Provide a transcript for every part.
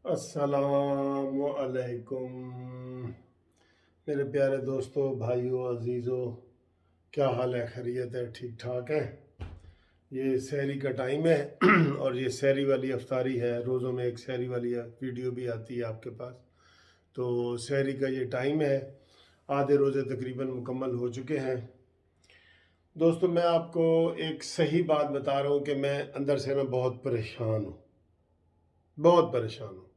السلام علیکم میرے پیارے دوستوں، بھائیوں، عزیزوں، کیا حال ہے؟ خیریت ہے؟ ٹھیک ٹھاک ہے؟ یہ سحری کا ٹائم ہے اور یہ سحری والی افطاری ہے۔ روزوں میں ایک سحری والی ویڈیو بھی آتی ہے آپ کے پاس، تو سحری کا یہ ٹائم ہے۔ آدھے روزے تقریباً مکمل ہو چکے ہیں۔ دوستو، میں آپ کو ایک صحیح بات بتا رہا ہوں کہ میں اندر سے بہت پریشان ہوں، بہت پریشان ہوں۔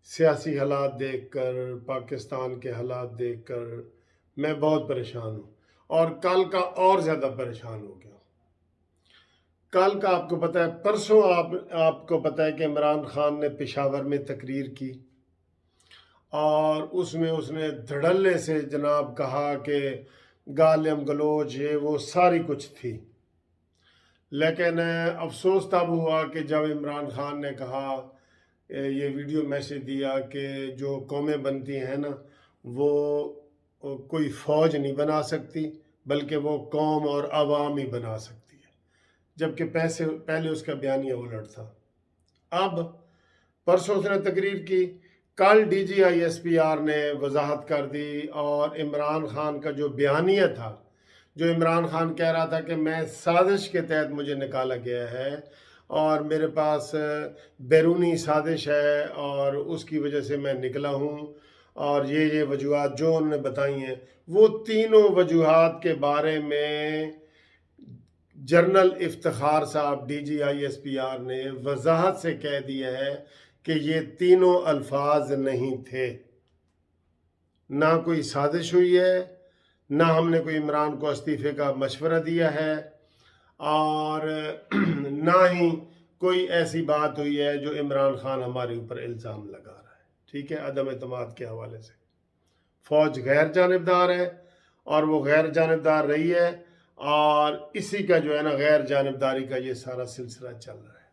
سیاسی حالات دیکھ کر، پاکستان کے حالات دیکھ کر میں بہت پریشان ہوں، اور کل کا اور زیادہ پریشان ہو گیا۔ کل کا آپ کو پتہ ہے، پرسوں آپ کو پتہ ہے کہ عمران خان نے پشاور میں تقریر کی، اور اس نے دھڑلے سے جناب کہا کہ گالم گلوچ یہ وہ ساری کچھ تھی۔ لیکن افسوس تب ہوا کہ جب عمران خان نے کہا، یہ ویڈیو میسج دیا کہ جو قومیں بنتی ہیں نا، وہ کوئی فوج نہیں بنا سکتی، بلکہ وہ قوم اور عوام ہی بنا سکتی ہے، جبکہ پہلے اس کا بیانیہ الٹ تھا۔ اب پرسوں اس نے تقریر کی، کل D G I S P R نے وضاحت کر دی، اور عمران خان کا جو بیانیہ تھا، جو عمران خان کہہ رہا تھا کہ میں سازش کے تحت مجھے نکالا گیا ہے اور میرے پاس بیرونی سازش ہے اور اس کی وجہ سے میں نکلا ہوں، اور یہ وجوہات جو انہوں نے بتائی ہیں، وہ تینوں وجوہات کے بارے میں جنرل افتخار صاحب D G I S P R نے وضاحت سے کہہ دیا ہے کہ یہ تینوں الفاظ نہیں تھے۔ نہ کوئی سازش ہوئی ہے، نہ ہم نے کوئی عمران کو استعفے کا مشورہ دیا ہے، اور نہ ہی کوئی ایسی بات ہوئی ہے جو عمران خان ہمارے اوپر الزام لگا رہا ہے۔ ٹھیک ہے، عدم اعتماد کے حوالے سے فوج غیر جانبدار ہے، اور وہ غیر جانبدار رہی ہے، اور اسی کا جو ہے نا غیر جانبداری کا یہ سارا سلسلہ چل رہا ہے۔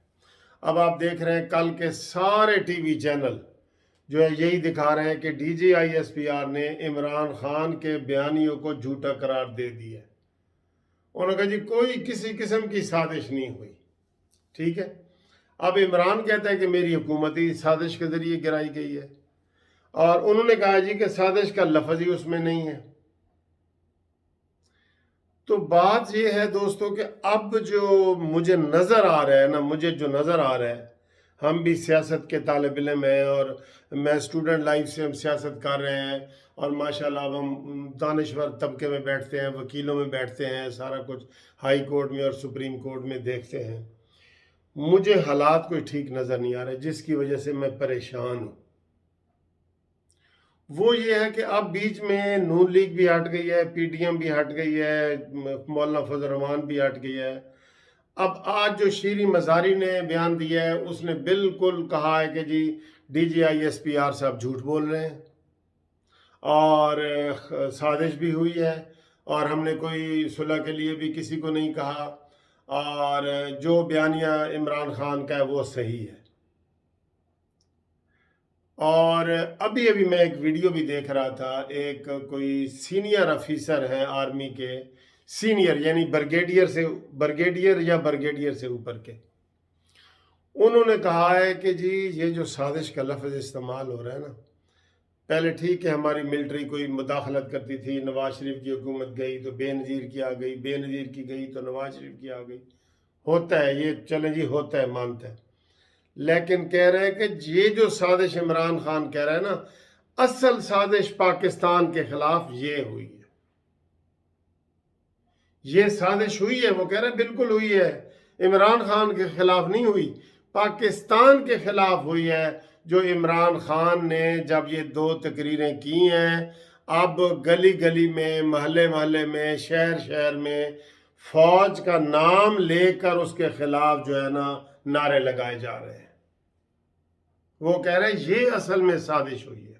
اب آپ دیکھ رہے ہیں کل کے سارے ٹی وی چینل جو ہے یہی دکھا رہے ہیں کہ D G I S P R نے عمران خان کے بیانیوں کو جھوٹا قرار دے دیا ہے۔ انہوں نے کہا جی کوئی کسی قسم کی سازش نہیں ہوئی۔ ٹھیک ہے، اب عمران کہتا ہے کہ میری حکومت ہی سازش کے ذریعے گرائی گئی ہے، اور انہوں نے کہا جی کہ سازش کا لفظ ہی اس میں نہیں ہے۔ تو بات یہ ہے دوستو کہ اب جو مجھے نظر آ رہا ہے نا، مجھے جو نظر آ رہا ہے، ہم بھی سیاست کے طالب علم ہیں، اور میں اسٹوڈنٹ لائف سے ہم سیاست کر رہے ہیں، اور ماشاءاللہ اب ہم دانشور طبقے میں بیٹھتے ہیں، وکیلوں میں بیٹھتے ہیں، سارا کچھ ہائی کورٹ میں اور سپریم کورٹ میں دیکھتے ہیں۔ مجھے حالات کوئی ٹھیک نظر نہیں آ رہے، جس کی وجہ سے میں پریشان ہوں۔ وہ یہ ہے کہ اب بیچ میں نون لیگ بھی ہٹ گئی ہے، پی ٹی ایم بھی ہٹ گئی ہے، مولانا فضل الرحمان بھی ہٹ گئی ہے۔ اب آج جو شیریں مزاری نے بیان دیا ہے، اس نے بالکل کہا ہے کہ جی D G I S P R صاحب جھوٹ بول رہے ہیں، اور سازش بھی ہوئی ہے، اور ہم نے کوئی صلح کے لیے بھی کسی کو نہیں کہا، اور جو بیانیہ عمران خان کا ہے وہ صحیح ہے۔ اور ابھی میں ایک ویڈیو بھی دیکھ رہا تھا، ایک کوئی سینئر افیسر ہے آرمی کے، سینئر یعنی برگیڈیئر یا برگیڈیئر سے اوپر کے، انہوں نے کہا ہے کہ جی یہ جو سازش کا لفظ استعمال ہو رہا ہے نا، پہلے ٹھیک ہے ہماری ملٹری کوئی مداخلت کرتی تھی، نواز شریف کی حکومت گئی تو بے نظیر کی آ گئی، بے نظیر کی گئی تو نواز شریف کی آ گئی، ہوتا ہے یہ، چلیں جی ہوتا ہے، مانتا ہے۔ لیکن کہہ رہے ہیں کہ یہ جو سازش عمران خان کہہ رہا ہے نا، اصل سازش پاکستان کے خلاف یہ ہوئی ہے، یہ سازش ہوئی ہے، وہ کہہ رہے ہیں بالکل ہوئی ہے، عمران خان کے خلاف نہیں ہوئی، پاکستان کے خلاف ہوئی ہے۔ جو عمران خان نے جب یہ دو تقریریں کی ہیں، اب گلی گلی میں، محلے محلے میں، شہر شہر میں فوج کا نام لے کر اس کے خلاف جو ہے نا نعرے لگائے جا رہے ہیں۔ وہ کہہ رہے ہیں یہ اصل میں سازش ہوئی ہے،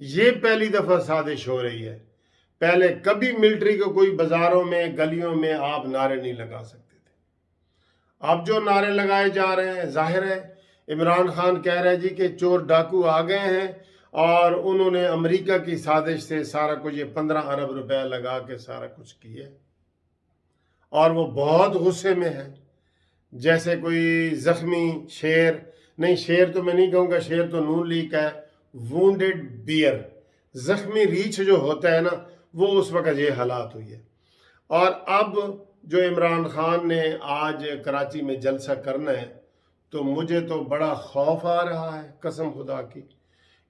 یہ پہلی دفعہ سازش ہو رہی ہے، پہلے کبھی ملٹری کو کوئی بازاروں میں، گلیوں میں آپ نعرے نہیں لگا سکتے تھے۔ اب جو نعرے لگائے جا رہے ہیں، ظاہر ہے عمران خان کہہ رہے جی کہ چور ڈاکو آ گئے ہیں، اور انہوں نے امریکہ کی سازش سے سارا کچھ، یہ 15 ارب روپے لگا کے سارا کچھ کیا، اور وہ بہت غصے میں ہے، جیسے کوئی زخمی شیر نہیں शेर तो मैं नहीं कहूँगा, शेर तो नून लीग का है, वुंडेड बियर, जख्मी रीछ जो होता है ना, वो उस वक्त ये हालात हुई है। और अब जो इमरान खान ने आज कराची में जलसा करना है, तो मुझे तो बड़ा खौफ आ रहा है कसम खुदा की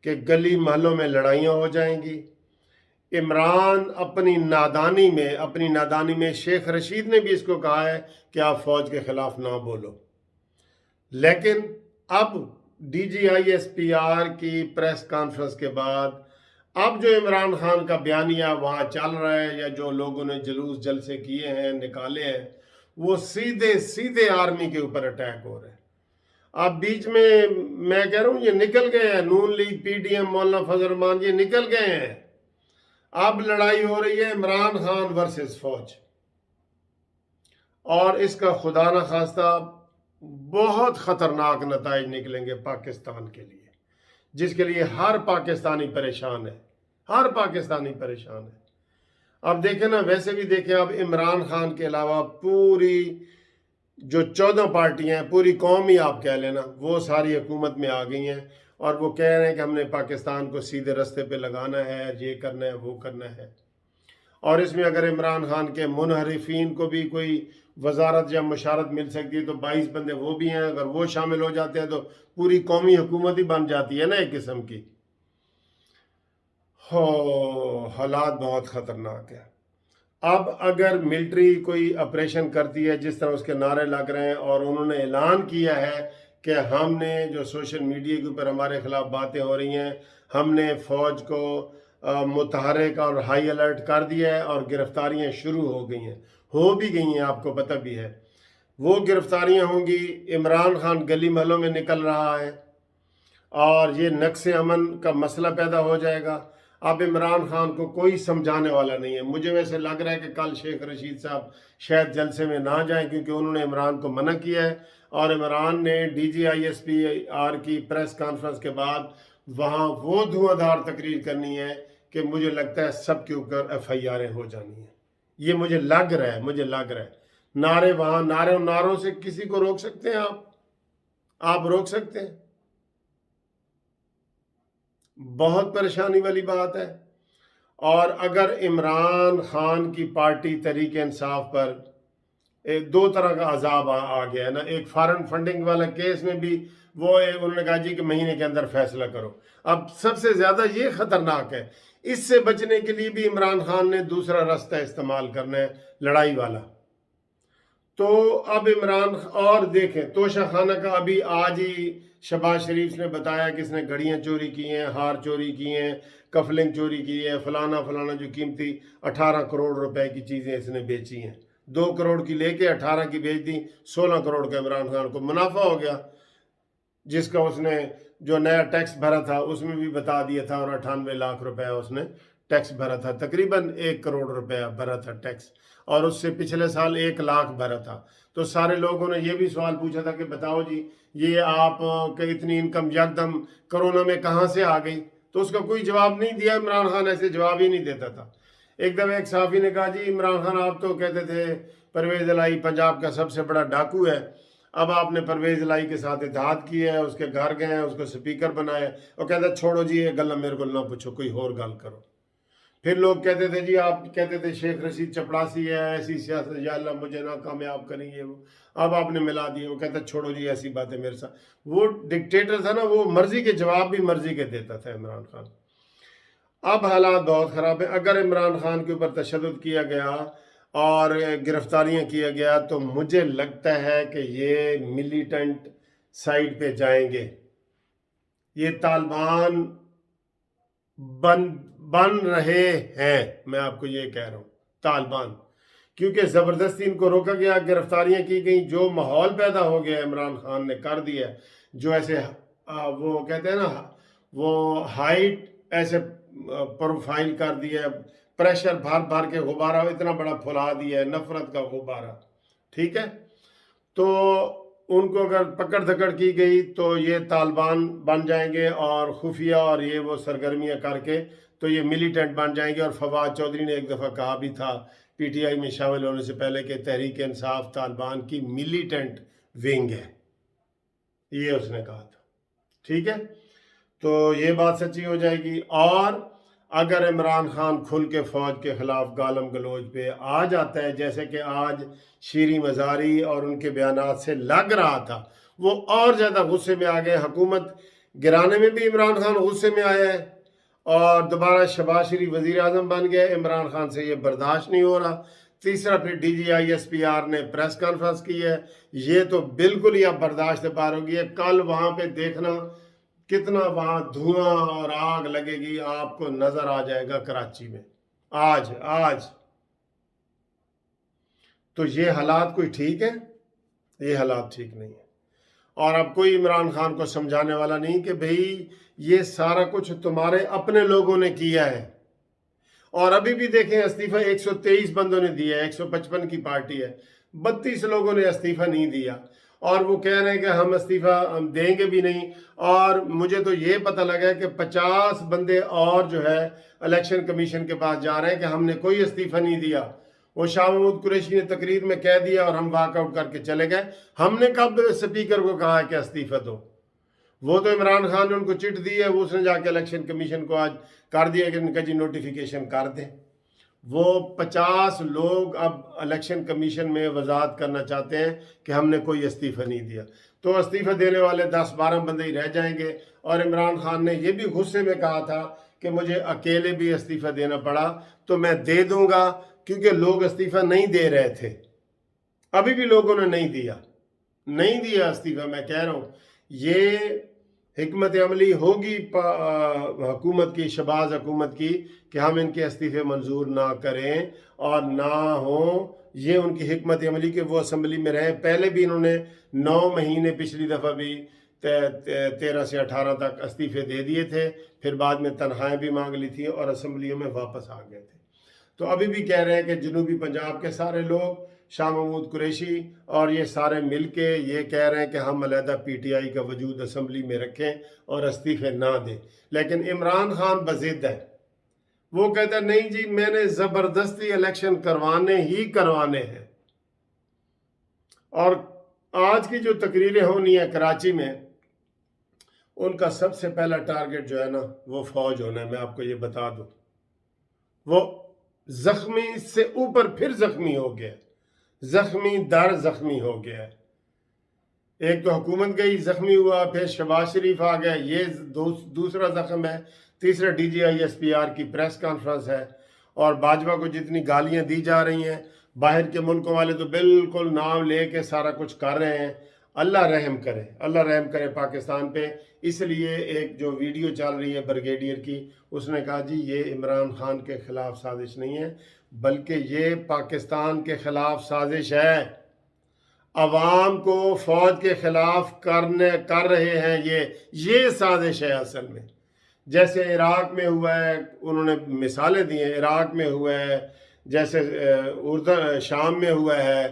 कि गली महलों में लड़ाइयाँ हो जाएंगी। इमरान अपनी नादानी में शेख रशीद ने भी इसको कहा है कि आप फौज के खिलाफ ना बोलो, लेकिन अब DGISPR की प्रेस कॉन्फ्रेंस के बाद अब जो इमरान खान का बयानिया वहाँ चल रहा है, या जो लोगों ने जुलूस जलसे किए हैं, निकाले हैं, वो सीधे आर्मी के ऊपर अटैक हो रहे हैं। अब बीच में मैं कह रहा हूँ ये निकल गए हैं, नून लीग, PTM, मौलाना फजल रहमान, ये निकल गए हैं। अब लड़ाई हो रही है इमरान खान वर्सेस फौज, और इसका खुदा न खास्ता बहुत खतरनाक नताइज निकलेंगे पाकिस्तान के लिए, जिसके लिए हर पाकिस्तानी परेशान है, हर पाकिस्तानी परेशान है। अब देखें ना, वैसे भी देखें, अब इमरान खान के अलावा पूरी जो 14 पार्टियां हैं, पूरी कौम ही आप कह लेना, वो सारी हुकूमत में आ गई हैं, और वो कह रहे हैं कि हमने पाकिस्तान को सीधे रास्ते पे लगाना है, ये करना है, वो करना है। और इसमें अगर इमरान खान के मुनहरिफीन को भी कोई वजारत या मुशारत मिल सकती है तो 22 बंदे वो भी हैं, अगर वो शामिल हो जाते हैं तो पूरी कौमी हुकूमत ही बन जाती है ना एक किस्म की। हो, हालात बहुत ख़तरनाक है। अब अगर मिलिट्री कोई ऑपरेशन करती है, जिस तरह उसके नारे लग रहे हैं, और उन्होंने ऐलान किया है कि हमने जो सोशल मीडिया के ऊपर हमारे खिलाफ बातें हो रही हैं, हमने फ़ौज को मुतहरिक और हाई अलर्ट कर दिया है, और गिरफ्तारियां शुरू हो गई हैं, हो भी गई हैं, आपको पता भी है। वो गिरफ्तारियां होंगी, इमरान खान गली महलों में निकल रहा है, और ये नक्श अमन का मसला पैदा हो जाएगा। अब इमरान खान को कोई समझाने वाला नहीं है। मुझे वैसे लग रहा है कि कल शेख रशीद साहब शायद जलसे में ना जाएं, क्योंकि उन्होंने इमरान को मना किया है, और इमरान ने DGISPR की प्रेस कॉन्फ्रेंस के बाद वहाँ वो धुआंधार तकरीर करनी है कि मुझे लगता है सबके ऊपर FIR हो जानी है। ये मुझे लग रहा है। नारे वहाँ, नारों से किसी को रोक सकते हैं आप रोक सकते हैं? बहुत परेशानी वाली बात है। और अगर इमरान खान की पार्टी तहरीक इंसाफ पर दो तरह का अजाब आ गया है ना, एक फॉरेन फंडिंग वाला केस में भी वो उन्होंने कहा जी कि महीने के अंदर फैसला करो। अब सबसे ज़्यादा ये ख़तरनाक है, इससे बचने के लिए भी इमरान खान ने दूसरा रास्ता इस्तेमाल करना है, लड़ाई वाला। तो अब इमरान, और देखें तोशा खाना का अभी आज ही शहबाज शरीफ ने बताया कि इसने घड़ियाँ चोरी की हैं, हार चोरी की हैं, कफलिंग चोरी की है, फलाना जो कीमती 18 करोड़ रुपए की चीज़ें इसने बेची हैं। 2 करोड़ की लेके 18 की बेच दी, 16 करोड़ का इमरान खान को मुनाफा हो गया, जिसका उसने जो नया टैक्स भरा था उसमें भी बता दिया था, और 98 लाख रुपया उसने टैक्स भरा था, तकरीबन 1 करोड़ रुपया भरा था टैक्स, और उससे पिछले साल 1 लाख भरा था। तो सारे लोगों ने ये भी सवाल पूछा था कि बताओ जी, ये आप इतनी इनकम यकदम कोरोना में कहाँ से आ गई? तो उसका कोई जवाब नहीं दिया। इमरान खान ऐसे जवाब ही नहीं देता था। एक दफ़ा एक सहाफ़ी ने कहा जी इमरान खान, आप तो कहते थे परवेज़ इलाही पंजाब का सबसे बड़ा डाकू है, अब आपने परवेज़ इलाही के साथ इत्तेहाद किया है, उसके घर गए हैं, उसको स्पीकर बनाया, और कहता छोड़ो जी ये गल्ला मेरे को ना पूछो, कोई और गल करो। फिर लोग कहते थे जी, आप कहते थे शेख रशीद चपड़ासी है, ऐसी सियासत, या अल्लाह मुझे ना कामयाब करेंगे वो, अब आपने मिला दिए। वो कहता छोड़ो जी ऐसी बातें मेरे साथ। वो डिक्टेटर था ना, वो मर्जी के जवाब भी मर्जी के देता था इमरान खान। अब हालात बहुत ख़राब है। अगर इमरान खान के ऊपर तशद्दुद किया गया और गिरफ्तारियां किया गया तो मुझे लगता है कि ये मिलिटेंट साइड पे जाएंगे, ये तालिबान बन रहे हैं। मैं आपको ये कह रहा हूँ तालिबान, क्योंकि ज़बरदस्ती इनको रोका गया, गिरफ्तारियां की गई, जो माहौल पैदा हो गया इमरान खान ने कर दिया, जो ऐसे वो कहते हैं ना, वो हाइट ऐसे प्रोफाइल कर दिया, प्रेशर भर भर के गुब्बारा इतना बड़ा फुला दिया है, नफरत का गुब्बारा। ठीक है, तो उनको अगर पकड़ धकड़ की गई तो ये तालिबान बन जाएंगे, और खुफिया और ये वो सरगर्मियां करके तो ये मिलिटेंट बन जाएंगे। और फवाद चौधरी ने एक दफ़ा कहा भी था PTI में शामिल होने से पहले कि तहरीक इंसाफ तालिबान की मिलिटेंट विंग है, ये उसने कहा था। ठीक है, तो ये बात सच्ची हो जाएगी। और अगर इमरान खान खुल के फ़ौज के ख़िलाफ़ गालम गलोच पे आ जाता है, जैसे कि आज शीरी मज़ारी और उनके बयानात से लग रहा था, वो और ज़्यादा गुस्से में आ गए। हुकूमत गिराने में भी इमरान खान गुस्से में आया है और दोबारा शहबाज शरीफ वज़ीर आज़म बन गए। इमरान खान से ये बर्दाश्त नहीं हो रहा। तीसरा फिर DGI SPR ने प्रेस कॉन्फ्रेंस की है, ये तो बिल्कुल ही अब बर्दाश्त से पार होगी। कल वहाँ पे देखना कितना वहाँ धुआं और आग लगेगी, आपको नजर आ जाएगा कराची में आज। तो ये हालात कोई ठीक है? ये हालात ठीक नहीं है। और अब कोई इमरान खान को समझाने वाला नहीं कि भाई ये सारा कुछ तुम्हारे अपने लोगों ने किया है। और अभी भी देखें, इस्तीफा 123 बंदों ने दिया है, 155 की पार्टी है, 32 लोगों ने इस्तीफा नहीं दिया और वो कह रहे हैं कि हम इस्तीफा हम देंगे भी नहीं। और मुझे तो ये पता लगा कि 50 बंदे और जो है इलेक्शन कमीशन के पास जा रहे हैं कि हमने कोई इस्तीफा नहीं दिया। वो शाह महमूद कुरैशी ने तकरीर में कह दिया और हम वॉकआउट करके चले गए। हमने कब स्पीकर को कहा है कि इस्तीफा दो? वो तो इमरान खान ने उनको चिट दी है, वो उसने जाके इलेक्शन कमीशन को आज कर दिया कि इनका जी नोटिफिकेशन कर दें। वो 50 लोग अब इलेक्शन कमीशन में वजाहत करना चाहते हैं कि हमने कोई इस्तीफा नहीं दिया। तो इस्तीफा देने वाले 10-12 बंदे ही रह जाएंगे। और इमरान खान ने यह भी गुस्से में कहा था कि मुझे अकेले भी इस्तीफा देना पड़ा तो मैं दे दूंगा, क्योंकि लोग इस्तीफा नहीं दे रहे थे। अभी भी लोगों ने नहीं दिया इस्तीफा। मैं कह रहा हूँ ये हिकमत अमली होगी हुकूमत की, शहबाज हुकूमत की, कि हम इनके इस्तीफे मंजूर ना करें और ना हो। ये उनकी हिकमत अमली के वो असम्बली में रहे। पहले भी इन्होंने 9 महीने पिछली दफ़ा भी 13 से 18 तक इस्तीफे दे दिए थे, फिर बाद में तनख्वाहें भी मांग ली थी और असम्बलियों में वापस आ गए थे। तो अभी भी कह रहे हैं कि जनूबी पंजाब के सारे लोग, शाह महमूद कुरैशी और ये सारे मिल के ये कह रहे हैं कि हम अलहदा PTI का वजूद असम्बली में रखें और इस्तीफे ना दें। लेकिन इमरान खान बज़िद है, वो कहता है नहीं जी मैंने ज़बरदस्ती इलेक्शन करवाने हैं। और आज की जो तकरीरें होनी है कराची में, उनका सबसे पहला टारगेट जो है ना वो फौज होना है। मैं आपको ये बता दूं, वो जख्मी से ऊपर फिर जख्मी हो गया, जख्मी हो गया है। एक तो हुकूमत गई, जख्मी हुआ, फिर शहबाज शरीफ आ गया, ये दूसरा जख्म है। तीसरा DGI SPR की प्रेस कॉन्फ्रेंस है। और भाजपा को जितनी गालियां दी जा रही हैं, बाहर के मुल्कों वाले तो बिल्कुल नाम ले के सारा कुछ कर रहे हैं। अल्लाह रहम करे पाकिस्तान पे। इसलिए एक जो वीडियो चल रही है ब्रिगेडियर की, उसने कहा जी ये इमरान खान के खिलाफ साजिश नहीं है, बल्कि ये पाकिस्तान के खिलाफ साजिश है। अवाम को फौज के खिलाफ कर रहे हैं, ये साजिश है असल में। जैसे इराक में हुआ है, उन्होंने मिसालें दी हैं, इराक में हुआ है, जैसे उर्दन शाम में हुआ है,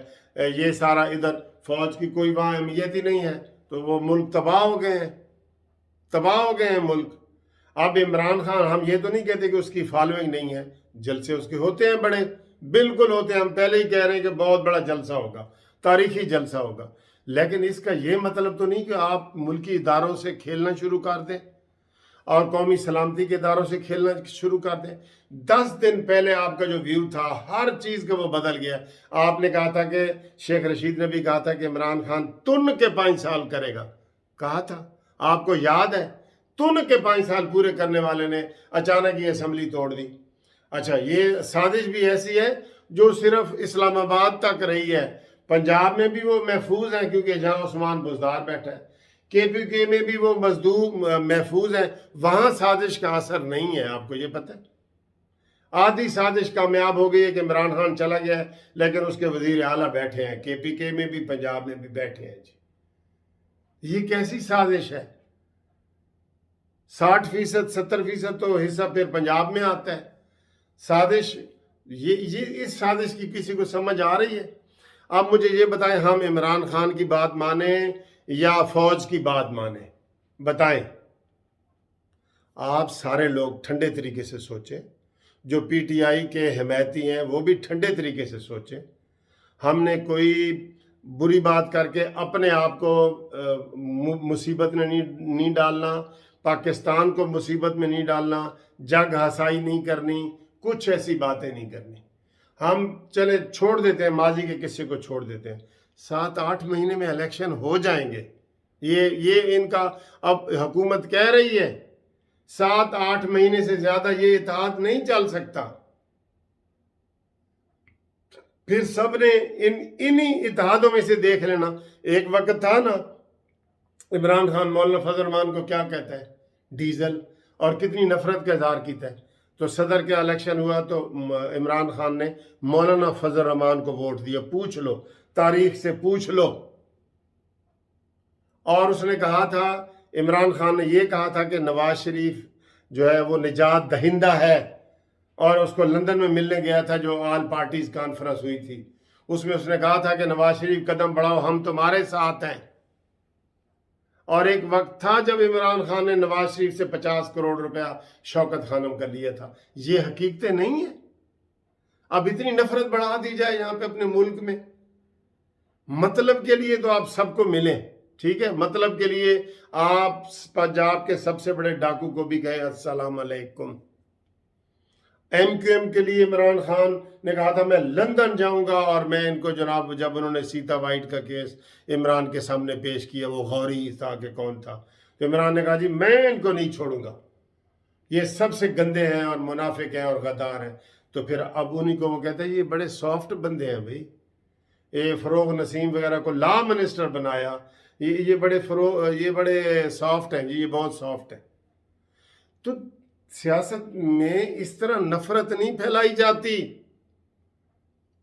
ये सारा इधर फौज की कोई वहाँ अहमियत ही नहीं है, तो वो मुल्क तबाह हो गए हैं मुल्क। अब इमरान खान, हम ये तो नहीं कहते कि उसकी फॉलोइंग नहीं है, जलसे उसके होते हैं बड़े, बिल्कुल होते हैं। हम पहले ही कह रहे हैं कि बहुत बड़ा जलसा होगा, तारीखी जलसा होगा। लेकिन इसका ये मतलब तो नहीं कि आप मुल्की इदारों से खेलना शुरू कर दें और कौमी सलामती के इदारों से खेलना शुरू कर दें। 10 दिन पहले आपका जो व्यू था हर चीज़ का वो बदल गया। आपने कहा था कि शेख रशीद ने भी कहा था कि इमरान खान तुन के 5 साल करेगा, कहा था, आपको याद है? तुन के 5 साल पूरे करने वाले ने अचानक ये असम्बली तोड़ दी। अच्छा, ये साजिश भी ऐसी है जो सिर्फ इस्लामाबाद तक रही है। पंजाब में भी वो महफूज है क्योंकि जहाँ उस्मान बुज़दार बैठा है। KPK में भी वो मजदूर महफूज है, वहाँ साजिश का असर नहीं है। आपको ये पता है? आधी साजिश कामयाब हो गई है कि इमरान खान चला गया है, लेकिन उसके वजीर आला बैठे हैं, KPK में भी पंजाब में भी बैठे हैं जी। ये कैसी साजिश है? 60%, 70% तो हिस्सा फिर पंजाब में आता है। साजिश, ये इस साजिश की किसी को समझ आ रही है? अब मुझे ये बताएं, हम इमरान खान की बात माने या फौज की बात माने, बताएं। आप सारे लोग ठंडे तरीके से सोचें, जो PTI के हिमायती हैं वो भी ठंडे तरीके से सोचें। हमने कोई बुरी बात करके अपने आप को मुसीबत में नहीं डालना, पाकिस्तान को मुसीबत में नहीं डालना, जंग हसाई नहीं करनी, कुछ ऐसी बातें नहीं करनी। हम चले छोड़ देते हैं, माजी के किस्से को छोड़ देते हैं। 7-8 महीने में इलेक्शन हो जाएंगे। ये इनका अब हुकूमत कह रही है 7-8 महीने से ज्यादा ये इत्तेहाद नहीं चल सकता। फिर सब ने इन्हीं इत्तेहादों में से देख लेना। एक वक्त था ना, इमरान खान मौलाना फजल रहमान को क्या कहता है, डीजल, और कितनी नफरत का इजहार किया है। तो सदर का इलेक्शन हुआ तो इमरान खान ने मौलाना फजल रहमान को वोट दिया। पूछ लो, तारीख से पूछ लो। और उसने कहा था, इमरान खान ने यह कहा था कि नवाज शरीफ जो है वो निजात दहिंदा है, और उसको लंदन में मिलने गया था जो ऑल पार्टीज कॉन्फ्रेंस हुई थी, उसमें उसने कहा था कि नवाज शरीफ कदम बढ़ाओ, हम तुम्हारे साथ हैं। और एक वक्त था जब इमरान खान ने नवाज शरीफ से 50 करोड़ रुपया शौकत खानम कर लिया था। ये हकीकतें नहीं है। अब इतनी नफरत बढ़ा दी जाए यहाँ पे अपने मुल्क में। मतलब के लिए तो आप सबको मिलें, ठीक है, मतलब के लिए आप पंजाब के सबसे बड़े डाकू को भी कहे अस्सलाम अलैकुम। MQM के लिए इमरान खान ने कहा था मैं लंदन जाऊंगा और मैं इनको, जनाब जब उन्होंने सीता वाइट का केस इमरान के सामने पेश किया, वो गौरी था कि कौन था, तो इमरान ने कहा जी मैं इनको नहीं छोड़ूंगा, ये सबसे गंदे हैं और मुनाफिक हैं और गद्दार हैं। तो फिर अब उन्हीं को वो कहते हैं ये बड़े सॉफ्ट बंदे हैं भाई, ये फरोग नसीम वगैरह को लॉ मिनिस्टर बनाया, ये बड़े सॉफ्ट हैं जी, ये बहुत सॉफ्ट है। तो सियासत में इस तरह नफरत नहीं फैलाई जाती।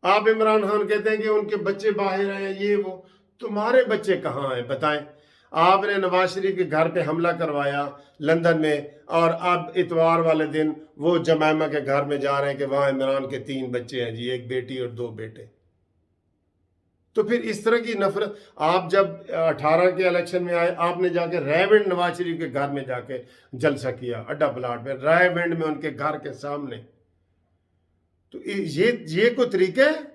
आप इमरान खान कहते हैं कि उनके बच्चे बाहर हैं, ये वो, तुम्हारे बच्चे कहाँ हैं बताएं। आपने नवाज शरीफ के घर पे हमला करवाया लंदन में, और अब इतवार वाले दिन वो जमैमा के घर में जा रहे हैं कि वहां इमरान के 3 बच्चे हैं जी, 1 बेटी और 2 बेटे। तो फिर इस तरह की नफरत, आप जब 18 के इलेक्शन में आए, आपने जाके रायविंड नवाज शरीफ के घर में जाके जलसा किया, अड्डा प्लाट में, रायविंड में उनके घर के सामने। तो ये कोई तरीका है?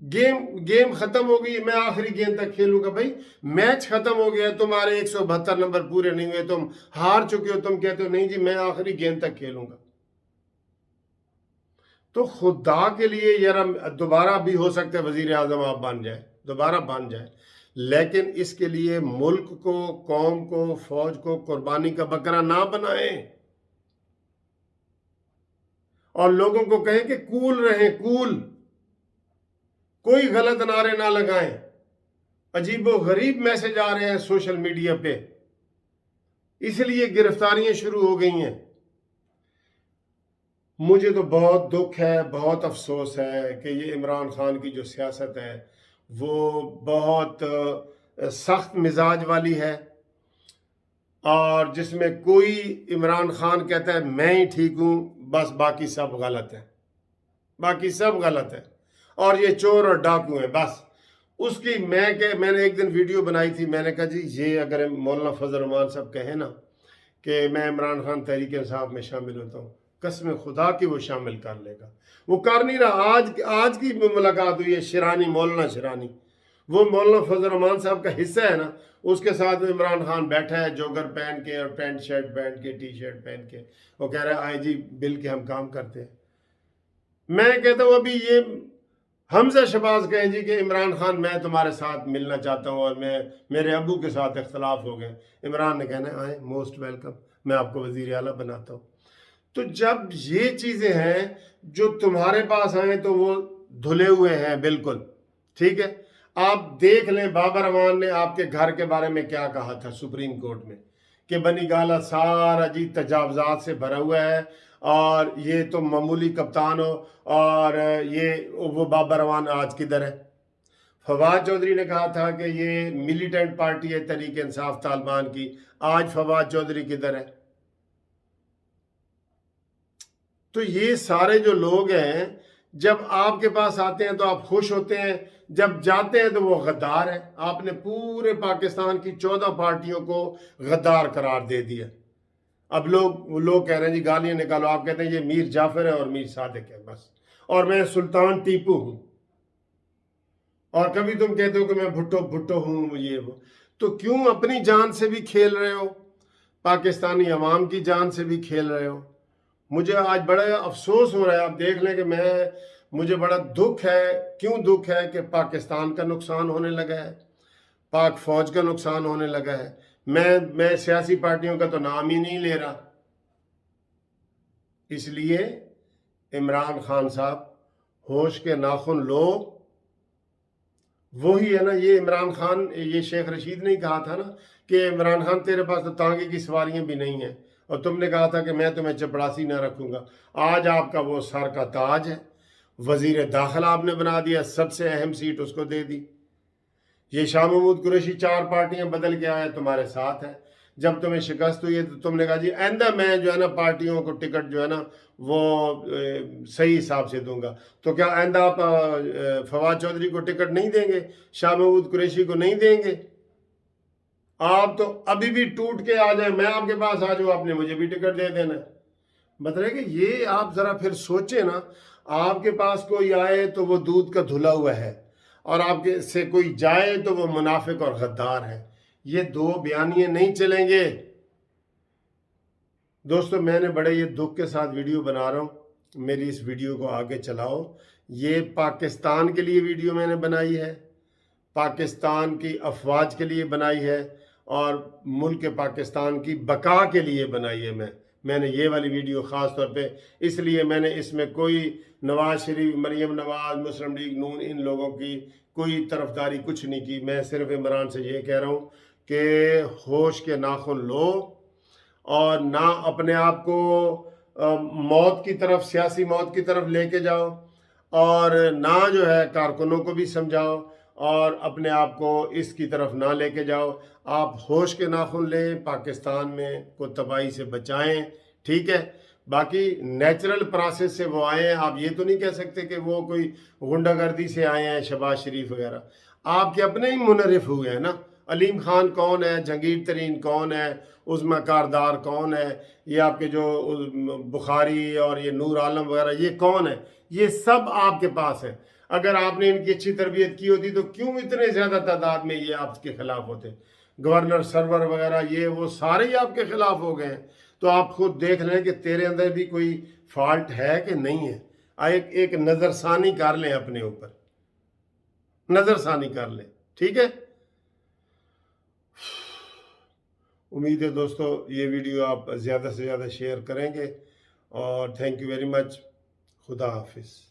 गेम खत्म हो गई, मैं आखिरी गेंद तक खेलूंगा। भाई मैच खत्म हो गया, तुम्हारे 172 नंबर पूरे नहीं हुए, तुम हार चुके हो, तुम कहते हो नहीं जी मैं आखिरी गेंद तक खेलूंगा। तो खुदा के लिए यार, दोबारा भी हो सकता है वजीर आजम आप बन जाए, दोबारा बन जाए, लेकिन इसके लिए मुल्क को, कौम को, फौज को कुर्बानी का बकरा ना बनाएं, और लोगों को कहें कि कूल रहें, कूल, कोई गलत नारे ना लगाएं। अजीबो गरीब मैसेज आ रहे हैं सोशल मीडिया पे, इसलिए गिरफ्तारियां शुरू हो गई हैं। मुझे तो बहुत दुख है, बहुत अफसोस है कि ये इमरान खान की जो सियासत है वो बहुत सख्त मिजाज वाली है, और जिसमें कोई, इमरान खान कहता है मैं ही ठीक हूं, बस बाकी सब गलत है, बाकी सब गलत है, और ये चोर और डाकू है बस। उसकी मैंने एक दिन वीडियो बनाई थी, मैंने कहा जी ये अगर मौलाना फजल रहमान साहब कहे ना कि मैं इमरान खान तहरीक इंसाफ में शामिल होता हूँ, कसम खुदा की वो शामिल कर लेगा। वो कर नहीं रहा। आज की मुलाकात हुई है शिरानी, मौलाना शिरानी, वो मौलाना फजल रहमान साहब का हिस्सा है ना, उसके साथ इमरान खान बैठा है जोगर पहन के और पैंट शर्ट पहन के, टी शर्ट पहन के, वो कह रहा है आई जी बिल के हम काम करते हैं। मैं कहता हूँ अभी ये हमजा शहबाज कहें जी कि इमरान खान मैं तुम्हारे साथ मिलना चाहता हूँ और मेरे अबू के साथ इख्तलाफ हो गए, इमरान ने कहना आए मोस्ट वेलकम, मैं आपको वजीर आला बनाता हूँ। तो जब ये चीज़ें हैं जो तुम्हारे पास आए तो वो धुले हुए हैं बिल्कुल, ठीक है। आप देख लें बाबर अमान ने आपके घर के बारे में क्या कहा था सुप्रीम कोर्ट में, कि बनी गाला सारा जी तजावजात से भरा हुआ है, और ये तो मामूली कप्तान हो, और ये वो बाबर अमान आज किधर है। फवाद चौधरी ने कहा था कि ये मिलिटेंट पार्टी है तहरीक इंसाफ तालिबान की, आज फवाद चौधरी किधर है। तो ये सारे जो लोग हैं जब आपके पास आते हैं तो आप खुश होते हैं, जब जाते हैं तो वो गद्दार है। आपने पूरे पाकिस्तान की 14 पार्टियों को गद्दार करार दे दिया। अब लोग कह रहे हैं जी गालियां निकालो, आप कहते हैं ये मीर जाफर है और मीर सादिक है बस, और मैं सुल्तान टीपू हूं। और कभी तुम कहते हो कि मैं भुट्टो भुट्टो हूँ ये वो, तो क्यों अपनी जान से भी खेल रहे हो, पाकिस्तानी अवाम की जान से भी खेल रहे हो। मुझे आज बड़ा अफसोस हो रहा है, आप देख लें कि मुझे बड़ा दुख है। क्यों दुख है? कि पाकिस्तान का नुकसान होने लगा है, पाक फौज का नुकसान होने लगा है। मैं सियासी पार्टियों का तो नाम ही नहीं ले रहा। इसलिए इमरान खान साहब, होश के नाखुन लो। वही है ना, ये इमरान खान, ये शेख रशीद ने कहा था ना कि इमरान खान तेरे पास तो तांगे की सवारियां भी नहीं है, और तुमने कहा था कि मैं तुम्हें चपड़ासी ना रखूंगा। आज आपका वो सर का ताज है, वजीर दाखिला आपने बना दिया, सबसे अहम सीट उसको दे दी। ये शाह महमूद कुरैशी 4 पार्टियां बदल के आया, तुम्हारे साथ है। जब तुम्हें शिकस्त हुई है तो तुमने कहा जी आइंदा मैं जो है ना पार्टियों को टिकट जो है ना वो सही हिसाब से दूंगा। तो क्या आइंदा आप फवाद चौधरी को टिकट नहीं देंगे, शाह महमूद कुरैशी को नहीं देंगे? आप तो अभी भी टूट के आ जाए, मैं आपके पास आ जाऊँ, आपने मुझे भी टिकट दे देना। मतलब कि ये आप जरा फिर सोचे ना, आपके पास कोई आए तो वो दूध का धुला हुआ है, और आपके से कोई जाए तो वो मुनाफिक और गद्दार है। ये दो बयानिए नहीं चलेंगे। दोस्तों, मैंने बड़े ये दुख के साथ वीडियो बना रहा हूँ, मेरी इस वीडियो को आगे चलाओ। ये पाकिस्तान के लिए वीडियो मैंने बनाई है, पाकिस्तान की अफवाज के लिए बनाई है, और मुल्क पाकिस्तान की बका के लिए बनाई है। मैंने ये वाली वीडियो ख़ास तौर पे इसलिए मैंने इसमें कोई नवाज शरीफ, मरीम नवाज, मुस्लिम लीग नून, इन लोगों की कोई तरफदारी कुछ नहीं की। मैं सिर्फ इमरान से ये कह रहा हूँ कि होश के नाखुन लो, और ना अपने आप को मौत की तरफ, सियासी मौत की तरफ लेके जाओ, और ना जो है कारकुनों को भी समझाओ, और अपने आप को इसकी तरफ ना लेके जाओ। आप होश के नाखुन लें, पाकिस्तान में को तबाही से बचाएं, ठीक है। बाकी नेचुरल प्रोसेस से वो आए हैं, आप ये तो नहीं कह सकते कि वो कोई गुंडागर्दी से आए हैं, शहबाज शरीफ वगैरह। आपके अपने ही मुनरिफ हुए हैं ना। अलीम खान कौन है, जहांगीर तरीन कौन है, उस्मा कारदार कौन है, ये आपके जो बुखारी और ये नूर आलम वगैरह, ये कौन है? ये सब आपके पास है। अगर आपने इनकी अच्छी तरबियत की होती तो क्यों इतने ज़्यादा तादाद में ये आपके खिलाफ होते? गवर्नर सरवर वगैरह ये वो सारे ही आपके खिलाफ हो गए हैं। तो आप खुद देख लें कि तेरे अंदर भी कोई फॉल्ट है कि नहीं है। एक नज़रसानी कर लें, अपने ऊपर नज़रसानी कर लें, ठीक है। उम्मीद है दोस्तों ये वीडियो आप ज़्यादा से ज़्यादा शेयर करेंगे, और थैंक यू वेरी मच। खुदा हाफिज़।